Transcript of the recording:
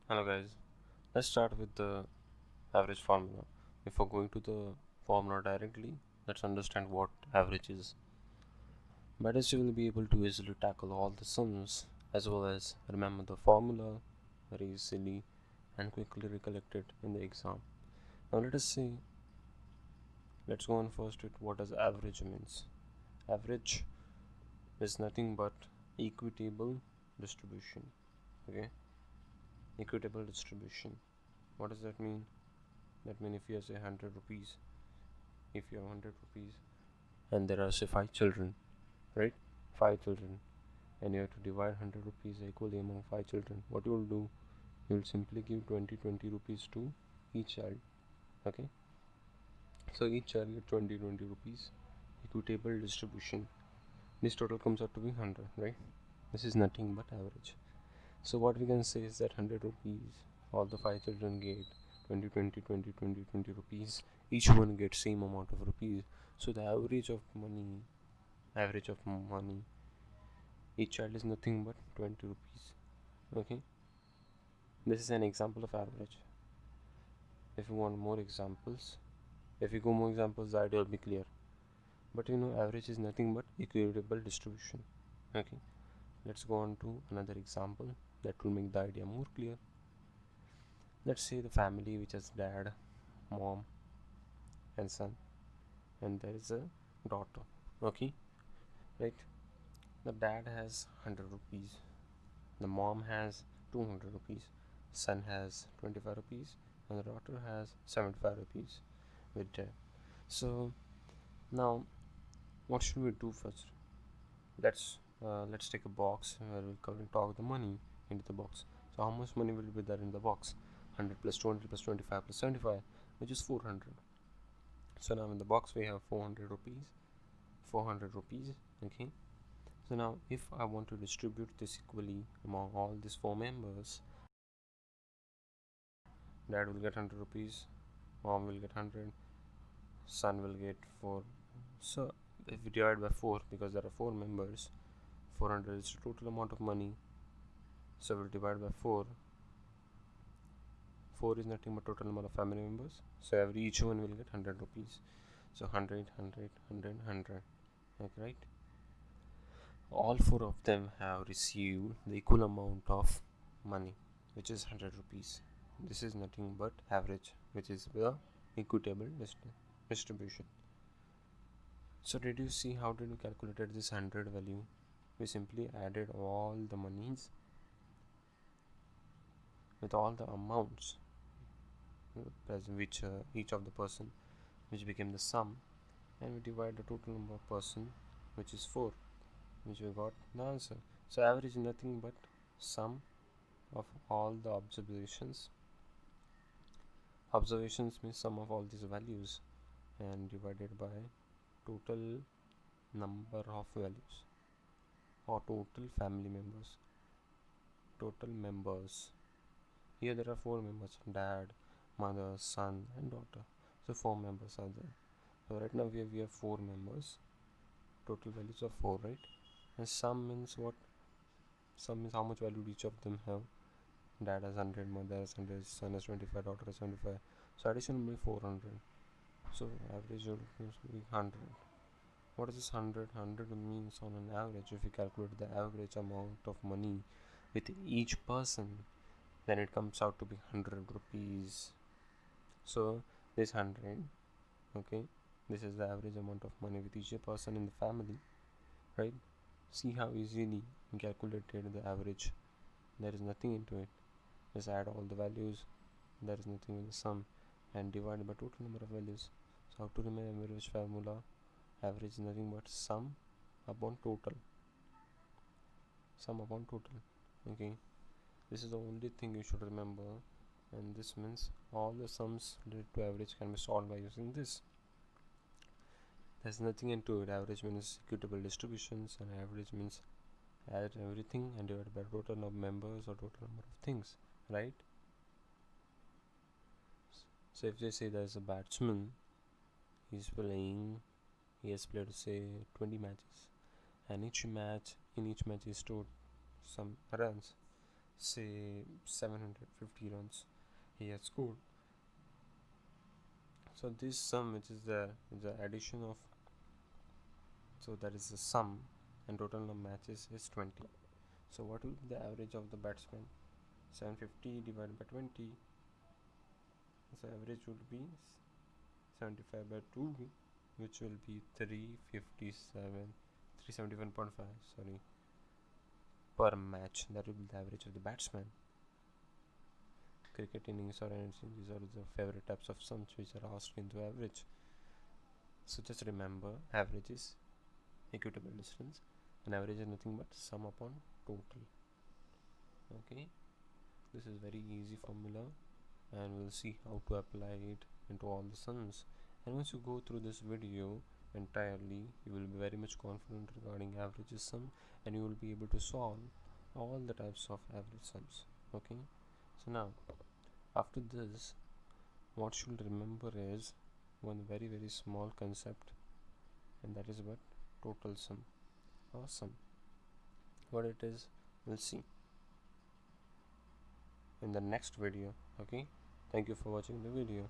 Hello guys, let's start with the average formula. Before going to the formula directly, let's understand what average is. By this you will be able to easily tackle all the sums as well as remember the formula very easily and quickly recollect it in the exam. Now let's go on first with what does average means. Average is nothing but equitable distribution. Okay, equitable distribution. What does that mean? That means if you have say 100 rupees, if you have 100 rupees and there are say 5 children, right? 5 children, and you have to divide 100 rupees equally among 5 children. What you will do, you will simply give 20 rupees to each child. Okay, so each child get 20 rupees, equitable distribution. This total comes out to be 100, right? This is nothing but average. So what we can say is that 100 rupees, all the 5 children get 20 rupees. Each one gets same amount of rupees. So the average of money, each child is nothing but 20 rupees. Okay, this is an example of average. If you want more examples, if you go more examples, the idea will be clear. But average is nothing but equitable distribution. Okay, let's go on to another example that will make the idea more clear. Let's say the family which has dad, mom and son, and there is a daughter. Okay, right? The dad has 100 rupees, the mom has 200 rupees, son has 25 rupees, and the daughter has 75 rupees with dad. So now what should we do first? Let's take a box where we can talk the money into the box. So how much money will be there in the box? 100 plus 200 plus 25 plus 75, which is 400. So now in the box we have 400 rupees. Okay, so now if I want to distribute this equally among all these 4 members, dad will get 100 rupees, mom will get 100, son will get 4. So if we divide by 4, because there are 4 members, 400 is the total amount of money. So we'll divide by 4. 4 is nothing but total number of family members, so each one will get 100 rupees. So 100, 100, 100, 100. Okay, right? All 4 of them have received the equal amount of money, which is 100 rupees. This is nothing but average, which is the equitable distribution. So did you see how did we calculate this 100 value? We simply added all the monies with all the amounts which each of the person, which became the sum, and we divide the total number of person, which is 4, which we got the answer. So average is nothing but sum of all the observations means sum of all these values and divided by total number of values or total family members, total members. Here there are 4 members: dad, mother, son and daughter. So 4 members are there. So right now we have 4 members, total values of 4, right? And sum means what? Sum means how much value each of them have. Dad has 100, mother has 100, son has 25, daughter has 25. So addition will be 400. So average will be 100. What is this 100? 100 means on an average, if you calculate the average amount of money with each person, then it comes out to be 100 rupees. So this 100, okay, this is the average amount of money with each person in the family, right? See how easily we calculated the average. There is nothing into it. Just add all the values. There is nothing in the sum and divide by total number of values. So how to remember average formula? Average is nothing but sum upon total. Sum upon total. Okay, this is the only thing you should remember, and this means all the sums related to average can be solved by using this. There's nothing into it. Average means equitable distributions, and average means add everything and divide by total number of members or total number of things, right? So if they say there's a batsman, he has played say 20 matches, and in each match he scored some runs. say 750 runs he has scored. So this sum, which is the addition of, so that is the sum, and total number matches is 20. So what will be the average of the batsman? 750 divided by 20, so average would be 75 by 2, which will be 371.5, sorry, per match. That will be the average of the batsman. Cricket innings or anything, these are the favorite types of sums which are asked into average. So just remember, average is equitable distance, and average is nothing but sum upon total. Okay, this is very easy formula, and we'll see how to apply it into all the sums. And once you go through this video entirely, you will be very much confident regarding averages sum, and you will be able to solve all the types of average sums. Okay, so now after this, what you should remember is one very small concept, and that is what total sum or sum. What it is, we'll see in the next video. Okay, thank you for watching the video.